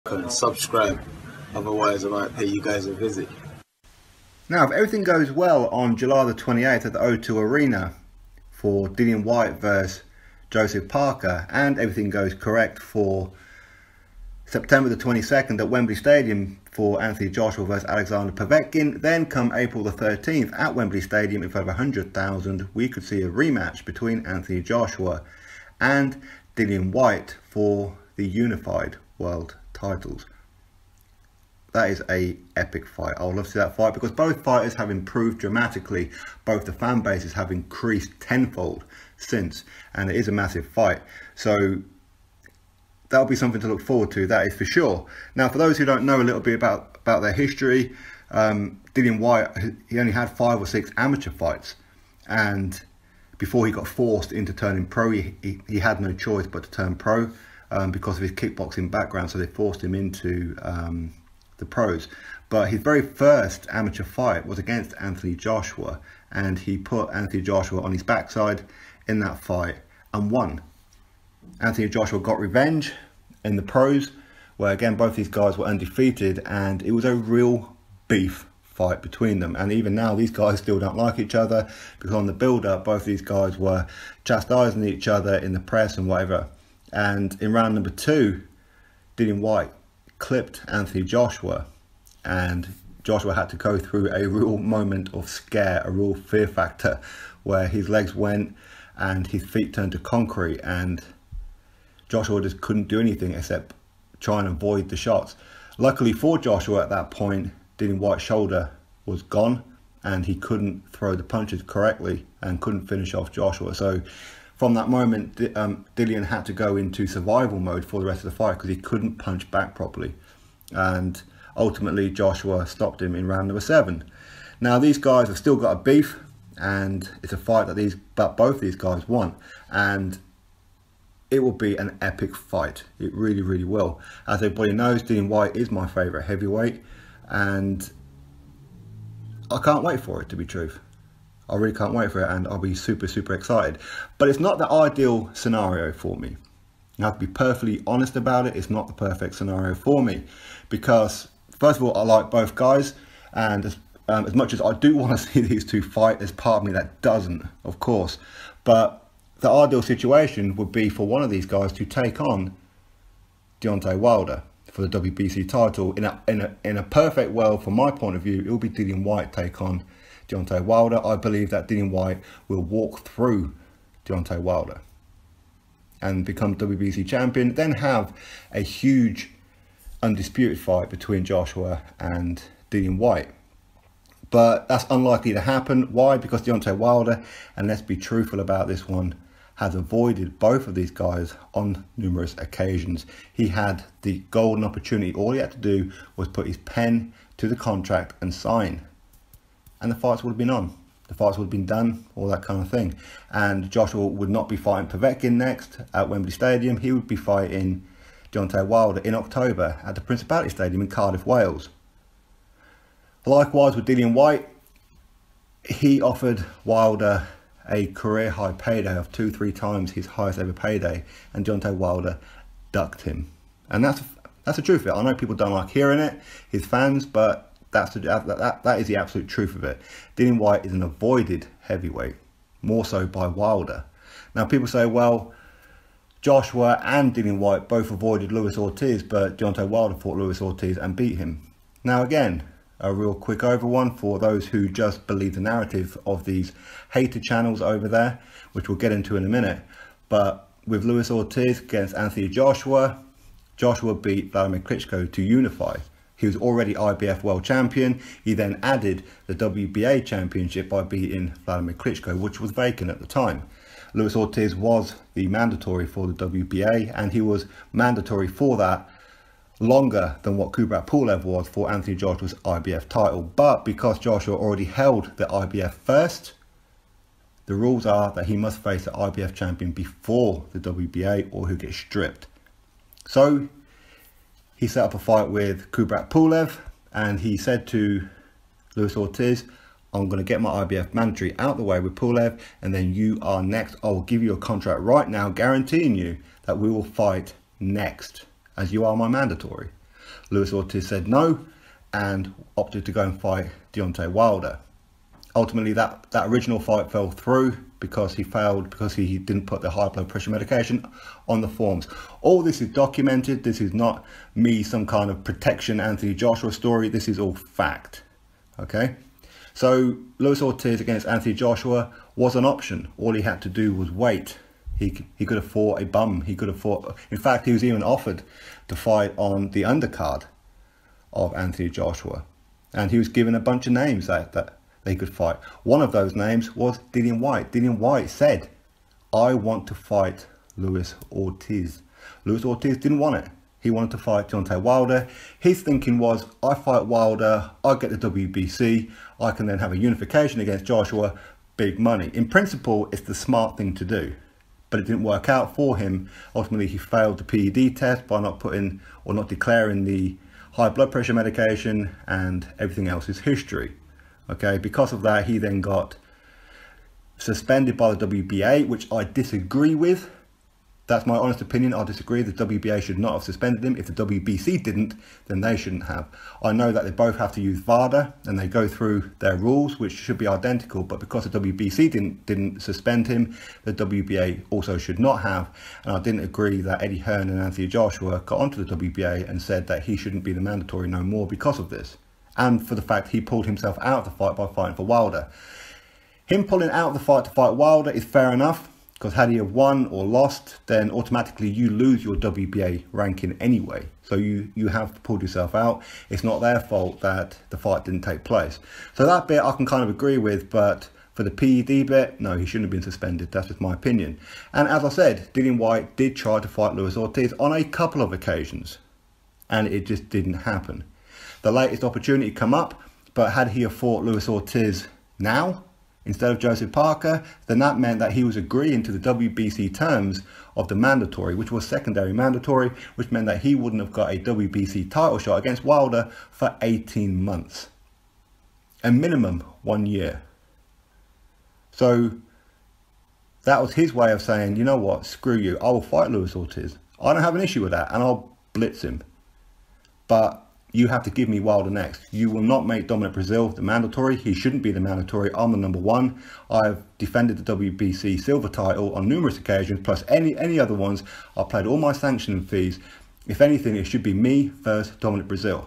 and subscribe, otherwise I might pay you guys a visit. Now, if everything goes well on July the 28th at the O2 Arena for Dillian Whyte versus Joseph Parker, and everything goes correct for September the 22nd at Wembley Stadium for Anthony Joshua versus Alexander Povetkin, then come April the 13th at Wembley Stadium in front of 100,000, we could see a rematch between Anthony Joshua and Dillian Whyte for the unified world titles. That is a epic fight. I would love to see that fight because both fighters have improved dramatically. Both the fan bases have increased tenfold since, and it is a massive fight. So that'll be something to look forward to, that is for sure. Now, for those who don't know a little bit about their history, Dillian Whyte, he only had 5 or 6 amateur fights, and before he got forced into turning pro, he had no choice but to turn pro because of his kickboxing background, so they forced him into the pros. But his very first amateur fight was against Anthony Joshua, and he put Anthony Joshua on his backside in that fight and won. Anthony Joshua got revenge in the pros, where again both these guys were undefeated, and it was a real beef fight between them. And even now these guys still don't like each other, because on the build-up both these guys were chastising each other in the press and whatever. And in round number 2, Dillian Whyte clipped Anthony Joshua, and Joshua had to go through a real moment of scare, a real fear factor, where his legs went and his feet turned to concrete, and Joshua just couldn't do anything except try and avoid the shots. Luckily for Joshua at that point, Dillian Whyte's shoulder was gone and he couldn't throw the punches correctly and couldn't finish off Joshua. So from that moment, Dillian had to go into survival mode for the rest of the fight because he couldn't punch back properly. And ultimately, Joshua stopped him in round number 7. Now, these guys have still got a beef, and it's a fight that both these guys want. And it will be an epic fight. It really, really will. As everybody knows, Dillian Whyte is my favourite heavyweight, and I can't wait for it, to be truth. I really can't wait for it, and I'll be super, super excited. But it's not the ideal scenario for me. I have to be perfectly honest about it. It's not the perfect scenario for me because, first of all, I like both guys, and as much as I do want to see these two fight, there's part of me that doesn't, of course. But the ideal situation would be for one of these guys to take on Deontay Wilder for the WBC title. In a perfect world, from my point of view, it will be Dillian Whyte take on Deontay Wilder. I believe that Dillian Whyte will walk through Deontay Wilder and become WBC champion, then have a huge undisputed fight between Joshua and Dillian Whyte. But that's unlikely to happen. Why? Because Deontay Wilder, and let's be truthful about this one, has avoided both of these guys on numerous occasions. He had the golden opportunity. All he had to do was put his pen to the contract and sign, and the fights would have been on. The fights would have been done, all that kind of thing. And Joshua would not be fighting Povetkin next at Wembley Stadium. He would be fighting Deontay Wilder in October at the Principality Stadium in Cardiff, Wales. Likewise with Dillian Whyte, he offered Wilder a career high payday of 2-3 times his highest ever payday, and Deontay Wilder ducked him. And that's the truth of it. I know people don't like hearing it, his fans, but that is the absolute truth of it. Dillian Whyte is an avoided heavyweight, more so by Wilder. Now people say, well, Joshua and Dillian Whyte both avoided Luis Ortiz, but Deontay Wilder fought Luis Ortiz and beat him. Now again, a real quick over one for those who just believe the narrative of these hater channels over there, which we'll get into in a minute. But with Luis Ortiz against Anthony Joshua, Joshua beat Vladimir Klitschko to unify. He was already IBF world champion. He then added the WBA championship by beating Vladimir Klitschko, which was vacant at the time. Luis Ortiz was the mandatory for the WBA, and he was mandatory for that longer than what Kubrat Pulev was for Anthony Joshua's IBF title. But because Joshua already held the IBF first, the rules are that he must face the IBF champion before the WBA or he'll get stripped. So he set up a fight with Kubrat Pulev, and he said to Luis Ortiz, I'm going to get my IBF mandatory out the way with Pulev, and then you are next. I will give you a contract right now guaranteeing you that we will fight next, as you are my mandatory. Luis Ortiz said no and opted to go and fight Deontay Wilder. Ultimately, that original fight fell through because he didn't put the high blood pressure medication on the forms. All this is documented. This is not me, some kind of protection Anthony Joshua story. This is all fact. Okay? So Luis Ortiz against Anthony Joshua was an option. All he had to do was wait. He could have fought a bum. He could have fought... In fact, he was even offered to fight on the undercard of Anthony Joshua. And he was given a bunch of names that they could fight. One of those names was Dillian White. Dillian White said, I want to fight Luis Ortiz. Luis Ortiz didn't want it. He wanted to fight Deontay Wilder. His thinking was, I fight Wilder, I get the WBC, I can then have a unification against Joshua, big money. In principle, it's the smart thing to do. But it didn't work out for him. Ultimately, he failed the PED test by not putting or not declaring the high blood pressure medication, and everything else is history. Okay, because of that, he then got suspended by the WBA, which I disagree with. That's my honest opinion. I disagree. The WBA should not have suspended him. If the WBC didn't, then they shouldn't have. I know that they both have to use VADA and they go through their rules, which should be identical. But because the WBC didn't suspend him, the WBA also should not have. And I didn't agree that Eddie Hearn and Anthony Joshua got onto the WBA and said that he shouldn't be the mandatory no more because of this. And for the fact he pulled himself out of the fight by fighting for Wilder. Him pulling out of the fight to fight Wilder is fair enough, because had he have won or lost, then automatically you lose your WBA ranking anyway. So you have pulled yourself out. It's not their fault that the fight didn't take place. So that bit I can kind of agree with, but for the PED bit, no, he shouldn't have been suspended. That's just my opinion. And as I said, Dillian White did try to fight Luis Ortiz on a couple of occasions, and it just didn't happen. The latest opportunity come up, but had he have fought Luis Ortiz now, instead of Joseph Parker, then that meant that he was agreeing to the WBC terms of the mandatory, which was secondary mandatory, which meant that he wouldn't have got a WBC title shot against Wilder for 18 months. A minimum 1 year. So that was his way of saying, you know what, screw you, I will fight Luis Ortiz. I don't have an issue with that, and I'll blitz him. But you have to give me Wilder next. You will not make Dominic Breazeale the mandatory. He shouldn't be the mandatory. I'm the #1. I've defended the WBC silver title on numerous occasions, plus any other ones. I've paid all my sanctioning fees. If anything, it should be me versus Dominic Breazeale.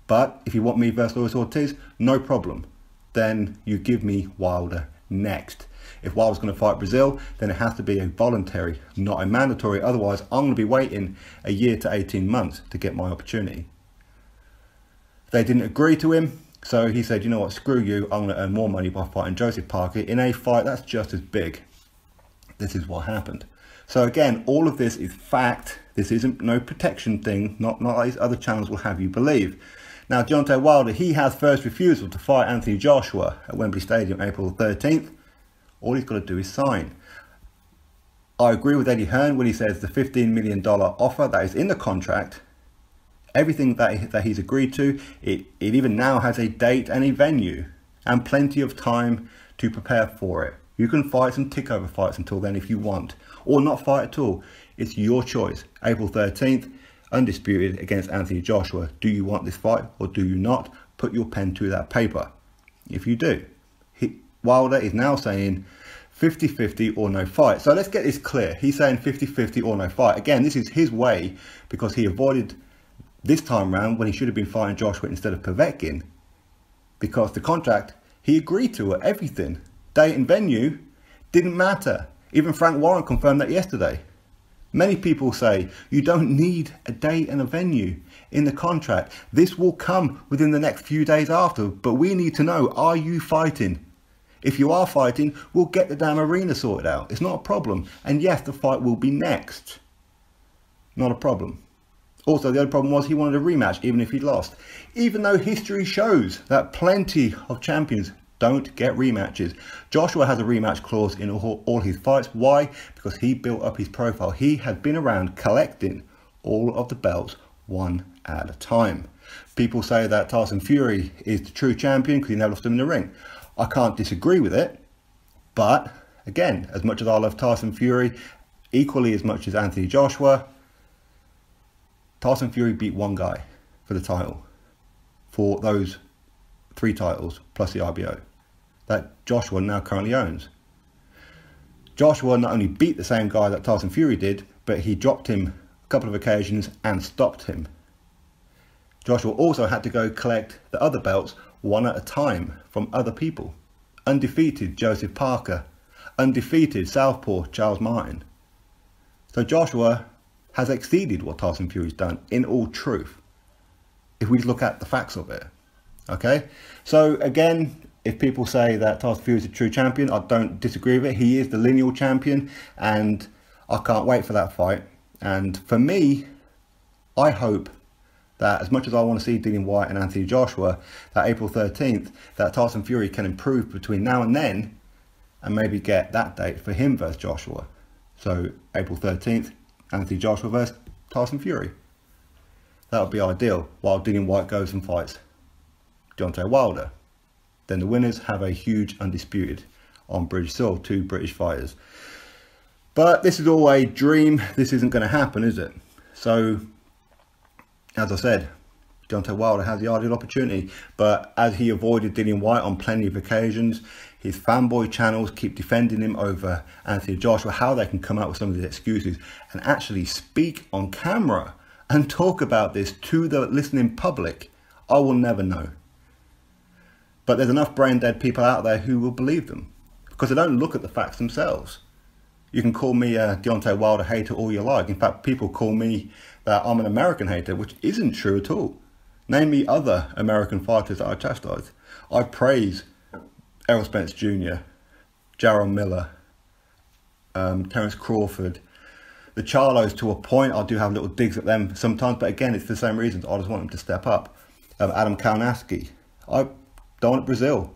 But if you want me versus Luis Ortiz, no problem. Then you give me Wilder next. If Wilder's going to fight Breazeale, then it has to be a voluntary, not a mandatory. Otherwise, I'm going to be waiting a year to 18 months to get my opportunity. They didn't agree to him, so he said, you know what, screw you, I'm going to earn more money by fighting Joseph Parker in a fight that's just as big. This is what happened. So again, all of this is fact. This isn't no protection thing, not like these other channels will have you believe. Now, Deontay Wilder, he has first refusal to fight Anthony Joshua at Wembley Stadium April 13th. All he's got to do is sign. I agree with Eddie Hearn when he says the $15 million offer that is in the contract, everything that he's agreed to, it even now has a date and a venue and plenty of time to prepare for it. You can fight some tick over fights until then if you want, or not fight at all. It's your choice. April 13th, undisputed against Anthony Joshua. Do you want this fight or do you not? Put your pen to that paper. If you do, Wilder is now saying 50-50 or no fight. So let's get this clear. He's saying 50-50 or no fight. Again, this is his way because he avoided this time round when he should have been fighting Joshua instead of Povetkin, because the contract he agreed to, everything, date and venue, didn't matter. Even Frank Warren confirmed that yesterday. Many people say you don't need a date and a venue in the contract. This will come within the next few days after, but we need to know, are you fighting? If you are fighting, we'll get the damn arena sorted out. It's not a problem. And yes, the fight will be next. Not a problem. Also, the other problem was he wanted a rematch, even if he'd lost. Even though history shows that plenty of champions don't get rematches. Joshua has a rematch clause in all his fights. Why? Because he built up his profile. He had been around collecting all of the belts one at a time. People say that Tyson Fury is the true champion because he never lost them in the ring. I can't disagree with it. But, again, as much as I love Tyson Fury, equally as much as Anthony Joshua, Tyson Fury beat one guy for the title, for those 3 titles plus the IBO that Joshua now currently owns. Joshua not only beat the same guy that Tyson Fury did, but he dropped him a couple of occasions and stopped him. Joshua also had to go collect the other belts one at a time from other people. Undefeated Joseph Parker, undefeated Southpaw Charles Martin. So Joshua has exceeded what Tyson Fury's done in all truth, if we look at the facts of it. Okay, so again, if people say that Tyson Fury is a true champion, I don't disagree with it. He is the lineal champion, and I can't wait for that fight. And for me, I hope that as much as I want to see Dillian Whyte and Anthony Joshua, that April 13th, that Tyson Fury can improve between now and then, and maybe get that date for him versus Joshua. So April 13th, Anthony Joshua versus Tyson Fury. That would be ideal, while Dillian Whyte goes and fights Deontay Wilder. Then the winners have a huge undisputed on British soil, 2 British fighters. But this is all a dream. This isn't going to happen, is it? So, as I said, Deontay Wilder has the ideal opportunity, but as he avoided Dillian Whyte on plenty of occasions, his fanboy channels keep defending him over Anthony Joshua. How they can come out with some of these excuses and actually speak on camera and talk about this to the listening public, I will never know. But there's enough brain dead people out there who will believe them, because they don't look at the facts themselves. You can call me a Deontay Wilder hater all you like. In fact, people call me that I'm an American hater, which isn't true at all. Name me other American fighters that I chastise. I praise Errol Spence Jr., Jarrell Miller, Terence Crawford, the Charlos to a point. I do have little digs at them sometimes, but again, it's for the same reasons. I just want them to step up. Adam Kalinowski. I don't want Brazil.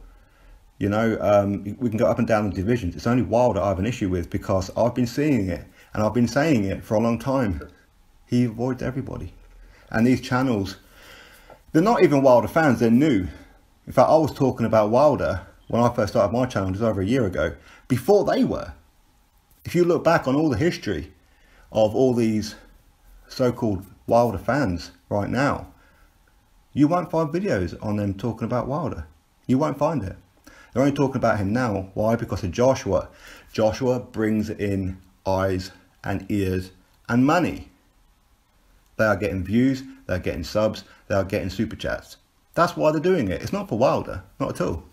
You know, we can go up and down the divisions. It's only Wilder I have an issue with, because I've been seeing it and I've been saying it for a long time. He avoids everybody. And these channels, they're not even Wilder fans, they're new. In fact, I was talking about Wilder when I first started my channel just over a year ago, before they were. If you look back on all the history of all these so-called Wilder fans right now, you won't find videos on them talking about Wilder. You won't find it. They're only talking about him now. Why? Because of Joshua. Joshua brings in eyes and ears and money. They are getting views, they're getting subs, they are getting super chats. That's why they're doing it. It's not for Wilder, not at all.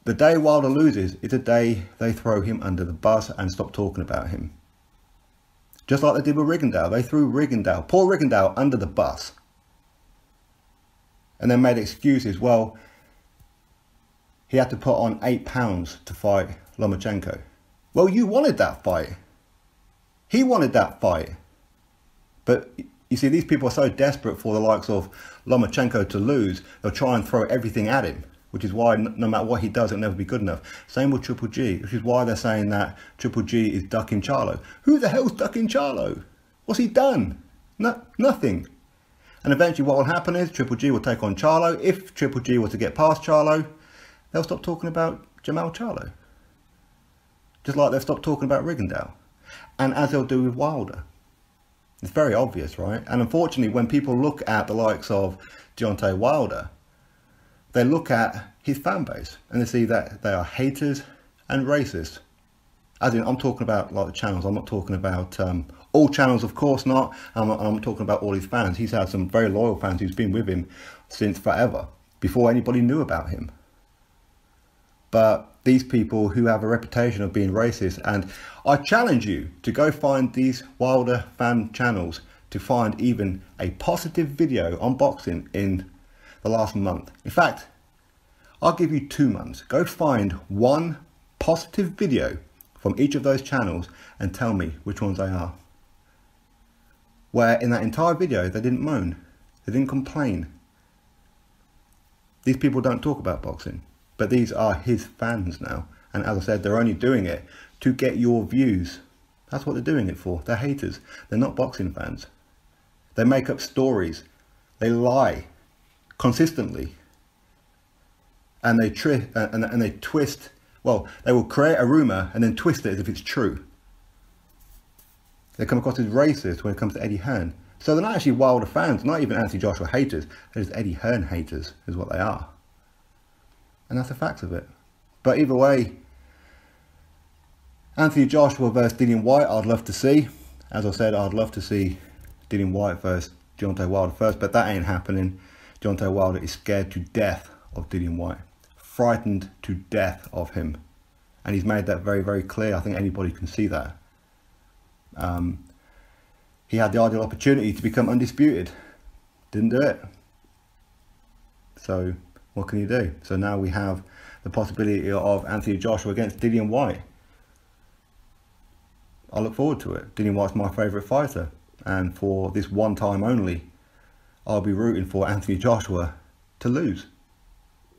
The day Wilder loses is the day they throw him under the bus and stop talking about him. Just like they did with Rigondeaux. They threw Rigondeaux, poor Rigondeaux, under the bus. And then made excuses. Well, he had to put on 8 pounds to fight Lomachenko. Well, you wanted that fight. He wanted that fight. But you see, these people are so desperate for the likes of Lomachenko to lose, they'll try and throw everything at him, which is why no matter what he does, it'll never be good enough. Same with Triple G, which is why they're saying that Triple G is ducking Charlo. Who the hell's ducking Charlo? What's he done? Nothing. And eventually what will happen is Triple G will take on Charlo. If Triple G was to get past Charlo, they'll stop talking about Jamal Charlo. Just like they've stopped talking about Rigondeaux. And as they'll do with Wilder. It's very obvious, right? And unfortunately, when people look at the likes of Deontay Wilder, they look at his fan base and they see that they are haters and racist. As in, I'm talking about like the channels. I'm not talking about all channels, of course not. I'm talking about all his fans. He's had some very loyal fans who's been with him since forever, before anybody knew about him. But these people who have a reputation of being racist, and I challenge you to go find these Wilder fan channels to find even a positive video on boxing in the last month. In fact, I'll give you 2 months. Go find one positive video from each of those channels and tell me which ones they are. Where in that entire video they didn't moan, they didn't complain. These people don't talk about boxing. But these are his fans now. And as I said, they're only doing it to get your views. That's what they're doing it for. They're haters. They're not boxing fans. They make up stories. They lie consistently. And they twist. Well, they will create a rumour and then twist it as if it's true. They come across as racist when it comes to Hearn. So they're not actually Wilder fans, not even Anthony Joshua haters. They're just Eddie Hearn haters, is what they are. And that's the facts of it. But either way, Anthony Joshua versus Dillian Whyte, I'd love to see. As I said, I'd love to see Dillian Whyte versus Deontay Wilder first, but that ain't happening. Deontay Wilder is scared to death of Dillian Whyte. Frightened to death of him. And he's made that very, very clear. I think anybody can see that. He had the ideal opportunity to become undisputed. Didn't do it. So what can you do? So now we have the possibility of Anthony Joshua against Dillian Whyte. I look forward to it. Dillian Whyte's my favourite fighter. And for this one time only, I'll be rooting for Anthony Joshua to lose.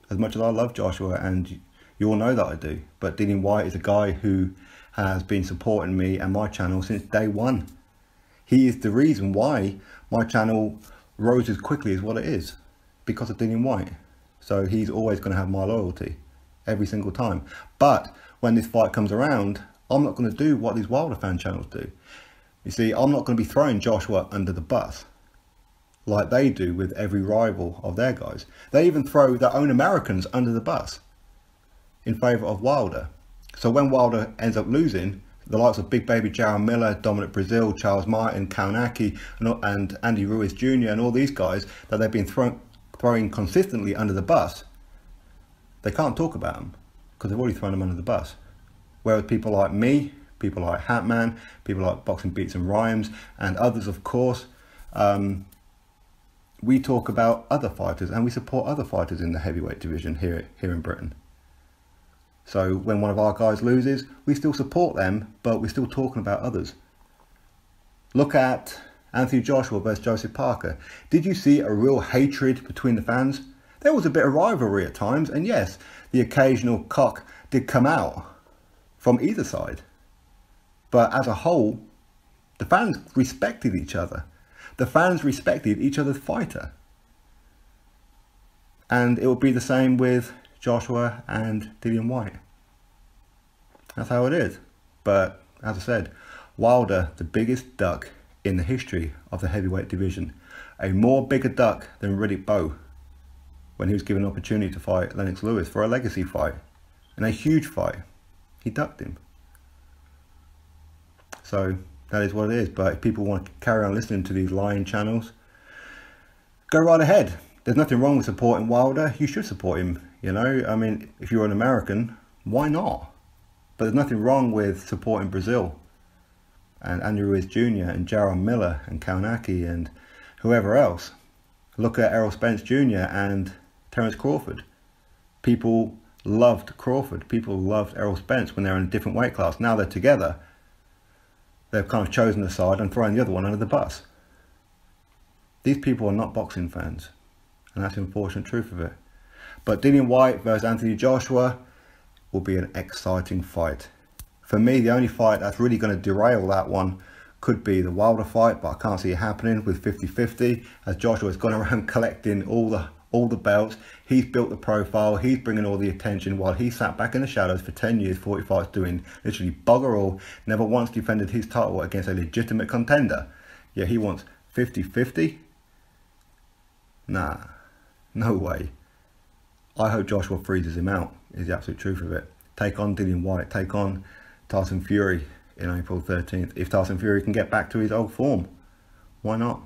As much as I love Joshua, and you all know that I do. But Dillian Whyte is a guy who has been supporting me and my channel since day one. He is the reason why my channel rose as quickly as what it is. Because of Dillian Whyte. So he's always going to have my loyalty. Every single time. But when this fight comes around, I'm not going to do what these Wilder fan channels do. You see, I'm not going to be throwing Joshua under the bus. Like they do with every rival of their guys. They even throw their own Americans under the bus. In favour of Wilder. So when Wilder ends up losing, the likes of Big Baby Jarrell Miller, Dominic Brazil, Charles Martin, Kaunaki, and Andy Ruiz Jr. and all these guys that they've been throwing consistently under the bus, they can't talk about them because they've already thrown them under the bus. Whereas people like me, people like Hatman, people like Boxing Beats and Rhymes, and others, of course, we talk about other fighters and we support other fighters in the heavyweight division here in Britain. So when one of our guys loses, we still support them, but we're still talking about others. Look at Anthony Joshua versus Joseph Parker. Did you see a real hatred between the fans? There was a bit of rivalry at times, and yes, the occasional cock did come out from either side. But as a whole, the fans respected each other. The fans respected each other's fighter. And it will be the same with Joshua and Dillian Whyte. That's how it is. But as I said, Wilder, the biggest duck in the history of the heavyweight division. A more bigger duck than Riddick Bowe when he was given an opportunity to fight Lennox Lewis for a legacy fight. And a huge fight. He ducked him. So that is what it is. But if people want to carry on listening to these lying channels, go right ahead. There's nothing wrong with supporting Wilder. You should support him, you know. I mean, if you're an American, why not? But there's nothing wrong with supporting Brazil and Andy Ruiz Jr. and Jarrell Miller and Kaunaki and whoever else. Look at Errol Spence Jr. and Terence Crawford. People loved Crawford. People loved Errol Spence when they're in a different weight class. Now they're together. They've kind of chosen a side and thrown the other one under the bus. These people are not boxing fans. And that's the unfortunate truth of it. But Dillian Whyte versus Anthony Joshua will be an exciting fight. For me, the only fight that's really going to derail that one could be the Wilder fight, but I can't see it happening with 50-50, as Joshua's gone around collecting all the belts. He's built the profile, he's bringing all the attention, while he sat back in the shadows for 10 years, 40 fights, doing literally bugger all, never once defended his title against a legitimate contender. Yeah, he wants 50-50? Nah, no way. I hope Joshua freezes him out, is the absolute truth of it. Take on Dillian Whyte, take on Tyson Fury in April 13th. If Tyson Fury can get back to his old form, why not?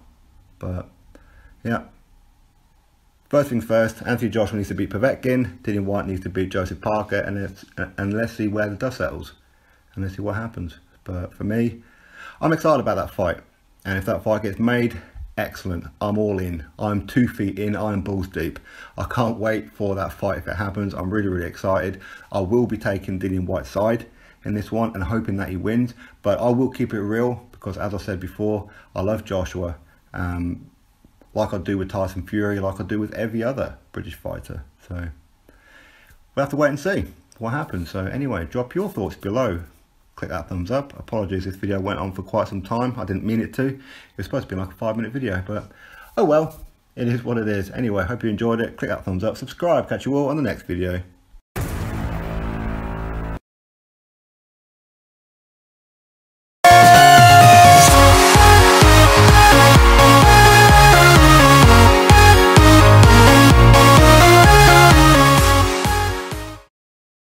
But, yeah. First things first, Anthony Joshua needs to beat Povetkin, Dillian Whyte needs to beat Joseph Parker, and let's see where the dust settles. And let's see what happens. But for me, I'm excited about that fight. And if that fight gets made, excellent. I'm all in. I'm 2 feet in. I'm balls deep. I can't wait for that fight if it happens. I'm really, really excited. I will be taking Dillian Whyte's side in this one and hoping that he wins. But I will keep it real because, as I said before, I love Joshua. Like I do with Tyson Fury, like I do with every other British fighter. So we'll have to wait and see what happens. So anyway, drop your thoughts below. Click that thumbs up. Apologies, this video went on for quite some time. I didn't mean it to. It was supposed to be like a 5-minute video, but oh well, it is what it is. Anyway, hope you enjoyed it. Click that thumbs up, subscribe. Catch you all on the next video.